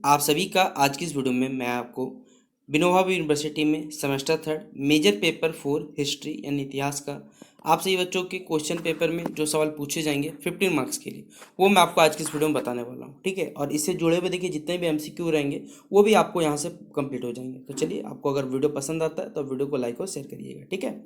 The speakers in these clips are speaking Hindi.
आप सभी का आज की इस वीडियो में मैं आपको विनोबा यूनिवर्सिटी में semester third major paper 4 history यानी इतिहास का आप सभी बच्चों के क्वेश्चन पेपर में जो सवाल पूछे जाएंगे 15 मार्क्स के लिए वो मैं आपको आज की इस वीडियो में बताने वाला हूँ। ठीक है, और इससे जुड़े हुए देखिए जितने भी एमसीक्यू रहेंगे वो भी आपको यहाँ से कंप्लीट हो जाएंगे। तो चलिए, आपको अगर वीडियो पसंद आता है तो वीडियो को लाइक और शेयर करिएगा। ठीक है,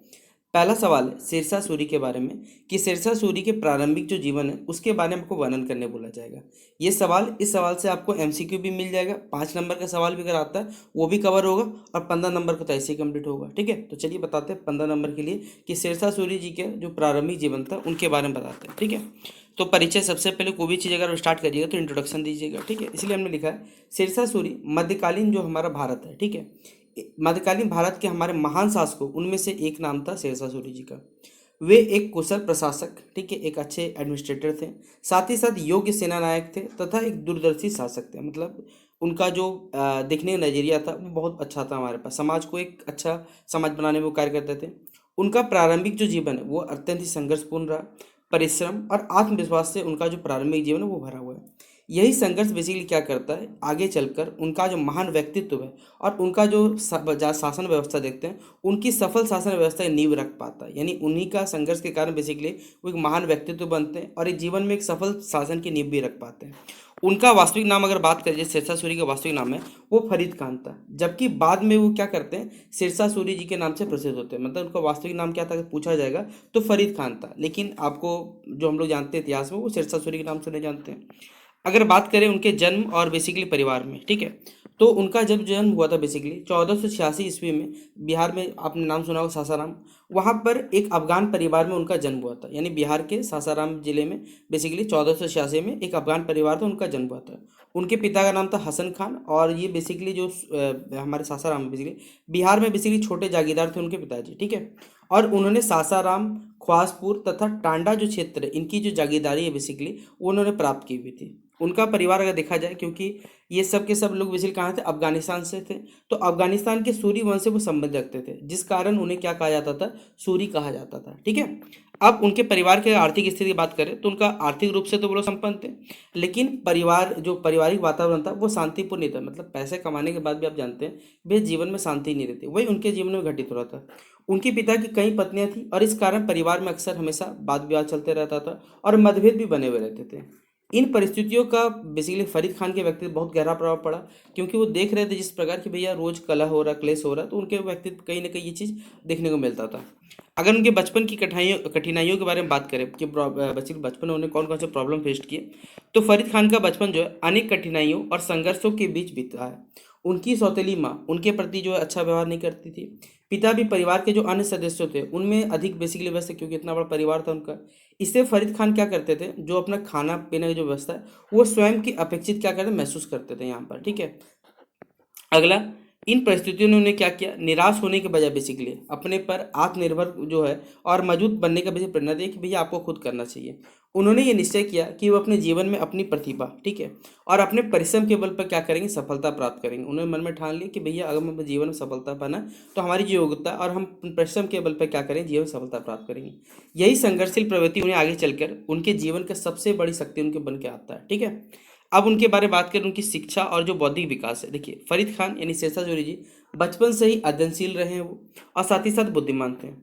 पहला सवाल है शेरशाह सूरी के बारे में कि शेरशाह सूरी के प्रारंभिक जो जीवन है उसके बारे में आपको वर्णन करने बोला जाएगा। ये सवाल, इस सवाल से आपको एमसीक्यू भी मिल जाएगा, 5 नंबर का सवाल भी अगर आता है वो भी कवर होगा और 15 नंबर का तो ऐसे ही कंप्लीट होगा। ठीक है, तो चलिए बताते हैं 15 नंबर के लिए कि शेरशाह सूरी जी के जो प्रारंभिक जीवन था उनके बारे में बताते हैं। ठीक है, तो परिचय सबसे पहले कोई भी चीज़ अगर स्टार्ट करिएगा तो इंट्रोडक्शन दीजिएगा। ठीक है, इसलिए हमने लिखा है शेरशाह सूरी मध्यकालीन जो हमारा भारत है, ठीक है, मध्यकालीन भारत के हमारे महान शासकों उनमें से एक नाम था शेरशाह सूरी जी का। वे एक कुशल प्रशासक, ठीक है, एक अच्छे एडमिनिस्ट्रेटर थे, साथ ही साथ योग्य सेना नायक थे तथा एक दूरदर्शी शासक थे। मतलब उनका जो देखने का नजरिया था वो बहुत अच्छा था, हमारे पास समाज को एक अच्छा समाज बनाने में वो कार्य करते थे। उनका प्रारंभिक जो जीवन है वो अत्यंत ही संघर्षपूर्ण रहा, परिश्रम और आत्मविश्वास से उनका जो प्रारंभिक जीवन है वो भरा हुआ है। यही संघर्ष बेसिकली क्या करता है, आगे चलकर उनका जो महान व्यक्तित्व है और उनका जो शासन व्यवस्था देखते हैं उनकी सफल शासन व्यवस्था की नींव रख पाता है। यानी उन्हीं का संघर्ष के कारण बेसिकली वो एक महान व्यक्तित्व बनते हैं और एक जीवन में एक सफल शासन की नींव भी रख पाते हैं। उनका वास्तविक नाम अगर बात करें, शेरशाह सूरी का वास्तविक नाम है वो फरीद खान था, जबकि बाद में वो क्या करते हैं शेरशाह सूरी जी के नाम से प्रसिद्ध होते हैं। मतलब उनका वास्तविक नाम क्या था अगर पूछा जाएगा तो फरीद खान था, लेकिन आपको जो हम लोग जानते हैं इतिहास में वो शेरशाह सूरी के नाम से नहीं जानते हैं। अगर बात करें उनके जन्म और बेसिकली परिवार में, ठीक है, तो उनका जब जन्म हुआ था बेसिकली 1486 ईस्वी में, बिहार में आपने नाम सुना होगा सासाराम, वहाँ पर एक अफगान परिवार में उनका जन्म हुआ था। यानी बिहार के सासाराम जिले में बेसिकली 1486 में एक अफगान परिवार था, उनका जन्म हुआ था। उनके पिता का नाम था हसन खान और ये बेसिकली जो हमारे सासाराम में बेसिकली बिहार में बेसिकली छोटे जागीरदार थे उनके पिताजी। ठीक है, और उन्होंने सासाराम, ख्वासपुर तथा टांडा जो क्षेत्र है इनकी जो जागीरदारी है बेसिकली वो उन्होंने प्राप्त की हुई थी। उनका परिवार अगर देखा जाए, क्योंकि ये सब के सब लोग बेसिकली कहाँ थे, अफगानिस्तान से थे, तो अफगानिस्तान के सूरी वंश से वो संबंध रखते थे, जिस कारण उन्हें क्या कहा जाता था, सूरी कहा जाता था। ठीक है, अब उनके परिवार के आर्थिक स्थिति की बात करें तो उनका आर्थिक रूप से तो वो लोग संपन्न थे, लेकिन परिवार जो पारिवारिक वातावरण था वो शांतिपूर्ण नहीं था। मतलब पैसे कमाने के बाद भी आप जानते हैं वे जीवन में शांति नहीं रहती, वही उनके जीवन में घटित हो रहा था। उनके पिता की कई पत्नियां थी और इस कारण परिवार में अक्सर हमेशा वाद विवाद चलते रहता था और मतभेद भी बने हुए रहते थे। इन परिस्थितियों का बेसिकली फरीद खान के व्यक्तित्व बहुत गहरा प्रभाव पड़ा, क्योंकि वो देख रहे थे जिस प्रकार की भैया रोज कलह हो रहा, क्लेश हो रहा, तो उनके व्यक्तित्व कहीं ना कहीं ये चीज़ देखने को मिलता था। अगर उनके बचपन की कठिनाइयों के बारे में बात करें कि बच्चे बचपन में उन्हें कौन कौन से प्रॉब्लम फेस किए, तो फरीद खान का बचपन जो है अनेक कठिनाइयों और संघर्षों के बीच बीता है। उनकी सौतेली माँ उनके प्रति जो है अच्छा व्यवहार नहीं करती थी। पिता भी परिवार के जो अन्य सदस्य थे उनमें अधिक बेसिकली व्यस्त, क्योंकि इतना बड़ा परिवार था उनका। इससे फरीद खान क्या करते थे, जो अपना खाना पीने की जो व्यवस्था है वो स्वयं की अपेक्षित क्या करते महसूस करते थे यहाँ पर। ठीक है, अगला, इन परिस्थितियों ने उन्हें क्या किया, निराश होने के बजाय बेसिकली अपने पर आत्मनिर्भर जो है और मजबूत बनने का बेसिक प्रेरणा दी कि भैया आपको खुद करना चाहिए। उन्होंने ये निश्चय किया कि वो अपने जीवन में अपनी प्रतिभा, ठीक है, और अपने परिश्रम के बल पर क्या करेंगे, सफलता प्राप्त करेंगे। उन्होंने मन में ठान लिया कि भैया अगर मैं अपने जीवन में सफलता पाना तो हमारी जो योग्यता और हम परिश्रम के बल पर क्या करें, जीवन में सफलता प्राप्त करेंगे। यही संघर्षशील प्रवृत्ति उन्हें आगे चलकर उनके जीवन का सबसे बड़ी शक्ति उनके बन के आता है। ठीक है, अब उनके बारे में बात करें, उनकी शिक्षा और जो बौद्धिक विकास है। देखिए फरीद खान यानी शेरशाह सूरी जी बचपन से ही अध्ययनशील रहे हैं वो, और साथ ही साथ बुद्धिमान थे।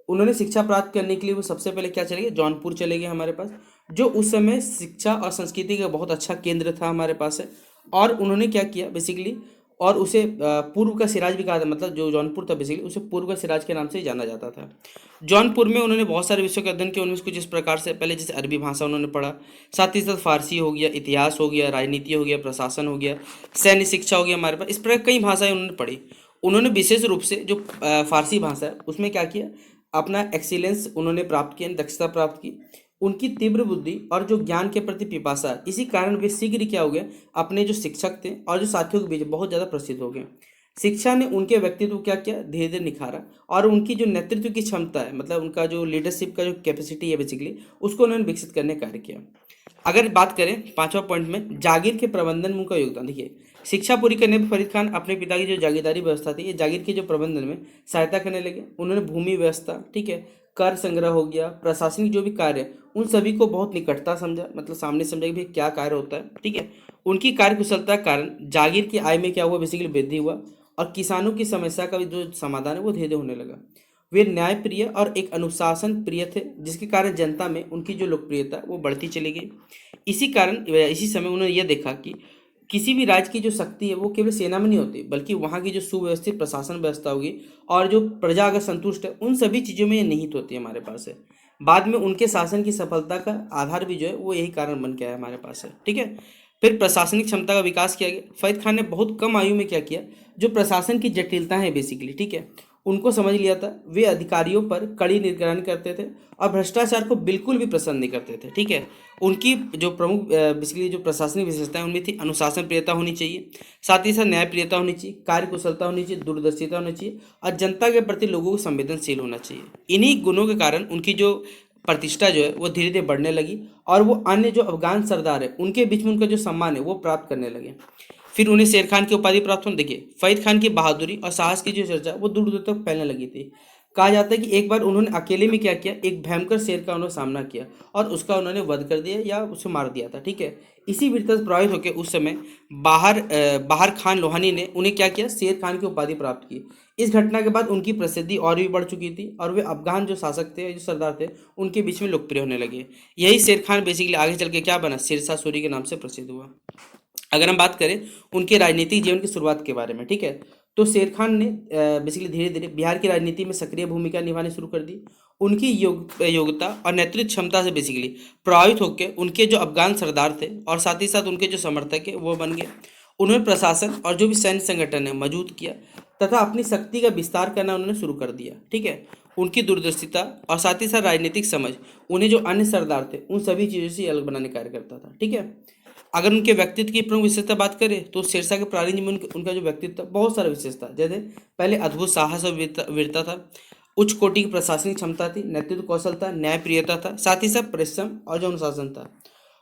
उन्होंने शिक्षा प्राप्त करने के लिए वो सबसे पहले क्या चले गए, जौनपुर चले गए हमारे पास, जो उस समय शिक्षा और संस्कृति का बहुत अच्छा केंद्र था हमारे पास है। और उन्होंने क्या किया बेसिकली, और उसे पूर्व का सिराज भी कहा था, मतलब जो जौनपुर था बेसिकली उसे पूर्व का सिराज के नाम से ही जाना जाता था। जौनपुर में उन्होंने बहुत सारे विषयों का अध्ययन किया, उनमें से कुछ इस प्रकार से, पहले जैसे अरबी भाषा उन्होंने पढ़ा, साथ ही साथ फारसी हो गया, इतिहास हो गया, राजनीति हो गया, प्रशासन हो गया, सैन्य शिक्षा हो गया हमारे पास, इस प्रकार कई भाषाएं उन्होंने पढ़ी। उन्होंने विशेष रूप से जो फारसी भाषा है उसमें क्या किया, अपना एक्सीलेंस उन्होंने प्राप्त किया, दक्षता प्राप्त की। उनकी तीव्र बुद्धि और जो ज्ञान के प्रति पिपासा है, इसी कारण वे शीघ्र ही क्या हो गए, अपने जो शिक्षक थे और जो साथियों के बीच बहुत ज़्यादा प्रसिद्ध हो गए। शिक्षा ने उनके व्यक्तित्व को क्या किया, धीरे धीरे निखारा, और उनकी जो नेतृत्व की क्षमता है, मतलब उनका जो लीडरशिप का जो कैपेसिटी है बेसिकली, उसको उन्होंने विकसित करने का कार्य किया। अगर बात करें पांचवा पॉइंट में, जागीर के प्रबंधन में उनका योगदान। देखिए शिक्षा पूरी करने पर फरीद खान अपने पिता की जो जागीरदारी व्यवस्था थी, ये जागीर के जो प्रबंधन में सहायता करने लगे। उन्होंने भूमि व्यवस्था, ठीक है, कर संग्रह हो गया, प्रशासनिक जो भी कार्य है, उन सभी को बहुत निकटता समझा, मतलब सामने समझा कि भाई क्या कार्य होता है। ठीक है, उनकी कार्यकुशलता के कारण जागीर की आय में क्या हुआ, बेसिकली वृद्धि हुआ, और किसानों की समस्या का भी जो समाधान है वो धीरे धीरे होने लगा। वे न्यायप्रिय और एक अनुशासन प्रिय थे, जिसके कारण जनता में उनकी जो लोकप्रियता वो बढ़ती चली गई। इसी कारण इसी समय उन्होंने यह देखा कि किसी भी राज्य की जो शक्ति है वो केवल सेना में नहीं होती, बल्कि वहाँ की जो सुव्यवस्थित प्रशासन व्यवस्था होगी और जो प्रजा अगर संतुष्ट है, उन सभी चीज़ों में ये निहित होती है हमारे पास है। बाद में उनके शासन की सफलता का आधार भी जो है वो यही कारण बन के आया हमारे पास है। ठीक है। फिर प्रशासनिक क्षमता का विकास किया गया। फैद खान ने बहुत कम आयु में क्या किया, जो प्रशासन की जटिलता है बेसिकली, ठीक है, उनको समझ लिया था। वे अधिकारियों पर कड़ी निगरानी करते थे और भ्रष्टाचार को बिल्कुल भी पसंद नहीं करते थे। ठीक है। उनकी जो प्रमुख बेसिकली जो प्रशासनिक विशेषताएं उनमें थी, अनुशासन प्रियता होनी चाहिए, साथ ही साथ न्यायप्रियता होनी चाहिए, कार्यकुशलता होनी चाहिए, दूरदर्शिता होनी चाहिए, और जनता के प्रति लोगों को संवेदनशील होना चाहिए। इन्हीं गुणों के कारण उनकी जो प्रतिष्ठा जो है वो धीरे धीरे बढ़ने लगी, और वो अन्य जो अफगान सरदार है उनके बीच में उनका जो सम्मान है वो प्राप्त करने लगे। फिर उन्हें शेर खान की उपाधि प्राप्त होने। देखिए, फैद खान की बहादुरी और साहस की जो चर्चा वो दूर दूर तक फैलने लगी थी। कहा जाता है कि एक बार उन्होंने अकेले में क्या किया, एक भयंकर शेर का उन्होंने सामना किया और उसका उन्होंने वध कर दिया या उसे मार दिया था। ठीक है। इसी वीरता से प्रभावित होकर उस समय बाहर खान लोहानी ने उन्हें क्या किया, शेर खान की उपाधि प्राप्त की। इस घटना के बाद उनकी प्रसिद्धि और भी बढ़ चुकी थी और वे अफगान जो शासक थे, जो सरदार थे, उनके बीच में लोकप्रिय होने लगे। यही शेर खान बेसिकली आगे चल के क्या बना, शेरशाह सूरी के नाम से प्रसिद्ध हुआ। अगर हम बात करें उनके राजनीतिक जीवन की शुरुआत के बारे में, ठीक है, तो शेर खान ने बेसिकली धीरे धीरे बिहार की राजनीति में सक्रिय भूमिका निभानी शुरू कर दी। उनकी योग्यता और नेतृत्व क्षमता से बेसिकली प्रभावित होकर उनके जो अफगान सरदार थे और साथ ही साथ उनके जो समर्थक है वो बन गए। उन्होंने प्रशासन और जो भी सैन्य संगठन है मजबूत किया तथा अपनी शक्ति का विस्तार करना उन्होंने शुरू कर दिया। ठीक है। उनकी दूरदर्शिता और साथ ही साथ राजनीतिक समझ उन्हें जो अन्य सरदार थे उन सभी चीज़ों से अलग बनाने का कार्य करता था। ठीक है। अगर उनके व्यक्तित्व की प्रमुख विशेषता बात करें तो शेरशाह के प्रारंभ में उनका जो व्यक्तित्व था बहुत सारा विशेषता, जैसे पहले अद्भुत साहस और वीरता था, उच्च कोटि की प्रशासनिक क्षमता थी, नेतृत्व कौशल था, न्यायप्रियता था, साथ ही साथ परिश्रम और जो अनुशासन था,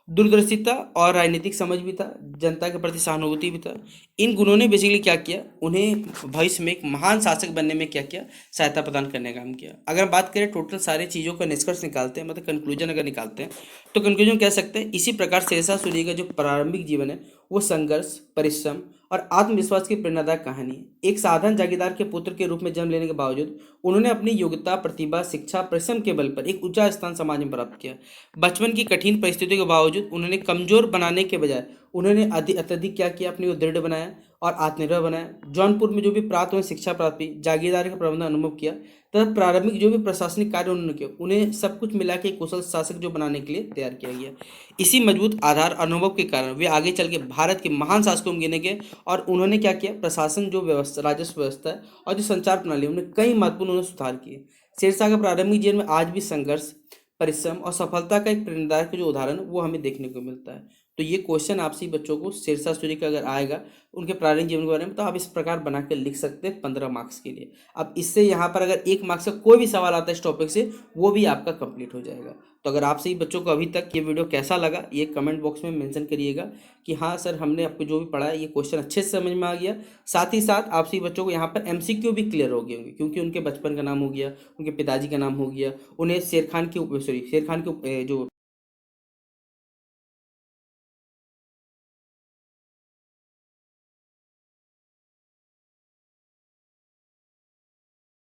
दूरदर्शिता और राजनीतिक समझ भी था, जनता के प्रति सहानुभूति भी था। इन गुणों ने बेसिकली क्या किया, उन्हें भविष्य में एक महान शासक बनने में क्या किया, सहायता प्रदान करने का काम किया। अगर हम बात करें टोटल सारी चीज़ों का निष्कर्ष निकालते हैं, मतलब कंक्लूजन अगर निकालते हैं, तो कंक्लूजन कह सकते हैं इसी प्रकार शेरशाह सूरी का जो प्रारंभिक जीवन है वो संघर्ष, परिश्रम और आत्मविश्वास की प्रेरणादायक कहानी है। एक साधारण जागीरदार के पुत्र के रूप में जन्म लेने के बावजूद उन्होंने अपनी योग्यता, प्रतिभा, शिक्षा, परिश्रम के बल पर एक ऊंचा स्थान समाज में प्राप्त किया। बचपन की कठिन परिस्थितियों के बावजूद उन्होंने कमजोर बनाने के बजाय उन्होंने अत्यधिक क्या किया, अपनी को दृढ़ बनाया और आत्मनिर्भर बनाया। जौनपुर में जो भी प्राप्त हुई शिक्षा प्राप्त हुई, जागीरदारी का प्रबंधन अनुभव किया तथा प्रारंभिक जो भी प्रशासनिक कार्य उन्होंने किया, उन्हें सब कुछ मिला के एक कुशल शासक जो बनाने के लिए तैयार किया गया। इसी मजबूत आधार अनुभव के कारण वे आगे चल के भारत के महान शासकों में गिने गए और उन्होंने क्या किया, प्रशासन जो व्यवस्था, राजस्व व्यवस्था है और जो संचार प्रणाली, उन्हें कई महत्वपूर्ण उन्होंने सुधार किए। शेरशाह का प्रारंभिक जीवन में आज भी संघर्ष, परिश्रम और सफलता का एक प्रेरणादायक जो उदाहरण वो हमें देखने को मिलता है। तो ये क्वेश्चन आपसे बच्चों को शेरशाह सूरी का अगर आएगा उनके प्रारंभिक जीवन के बारे में, तो आप इस प्रकार बना के लिख सकते हैं 15 मार्क्स के लिए। अब इससे यहाँ पर अगर 1 मार्क्स का कोई भी सवाल आता है इस टॉपिक से, वो भी आपका कंप्लीट हो जाएगा। तो अगर आपसे ही बच्चों को अभी तक ये वीडियो कैसा लगा, ये कमेंट बॉक्स में मेंशन करिएगा कि हाँ सर, हमने आपको जो भी पढ़ा है ये क्वेश्चन अच्छे से समझ में आ गया। साथ ही साथ आपसे बच्चों को यहाँ पर MCQ भी क्लियर हो गए होंगे, क्योंकि उनके बचपन का नाम हो गया, उनके पिताजी का नाम हो गया, उन्हें शेर खान की जो